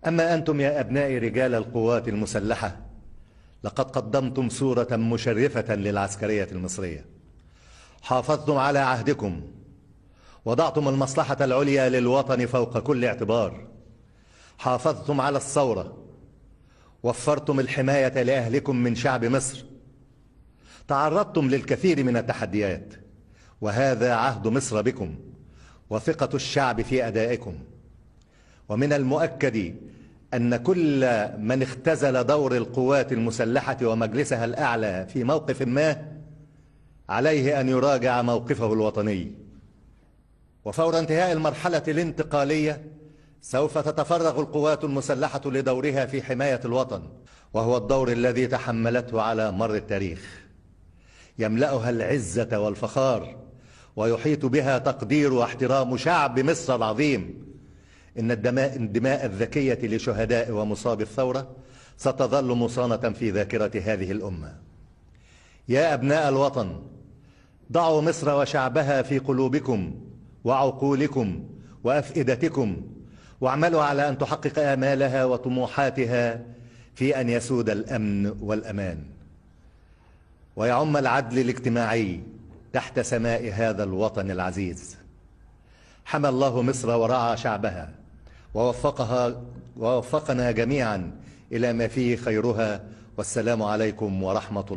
أما أنتم يا أبناء رجال القوات المسلحة، لقد قدمتم صورة مشرفة للعسكرية المصرية. حافظتم على عهدكم، وضعتم المصلحة العليا للوطن فوق كل اعتبار. حافظتم على الثورة، وفرتم الحماية لأهلكم من شعب مصر. تعرضتم للكثير من التحديات، وهذا عهد مصر بكم وثقة الشعب في أدائكم. ومن المؤكد أن كل من اختزل دور القوات المسلحة ومجلسها الأعلى في موقف ما عليه أن يراجع موقفه الوطني. وفور انتهاء المرحلة الانتقالية سوف تتفرغ القوات المسلحة لدورها في حماية الوطن، وهو الدور الذي تحملته على مر التاريخ. يملأها العزة والفخار، ويحيط بها تقدير واحترام شعب مصر العظيم. إن الدماء الذكية لشهداء ومصاب الثورة ستظل مصانة في ذاكرة هذه الأمة. يا أبناء الوطن، ضعوا مصر وشعبها في قلوبكم وعقولكم وأفئدتكم، واعملوا على أن تحقق آمالها وطموحاتها في أن يسود الأمن والأمان، ويعم العدل الاجتماعي تحت سماء هذا الوطن العزيز. حمى الله مصر ورعى شعبها، ووفقنا جميعا إلى ما فيه خيرها. والسلام عليكم ورحمة الله.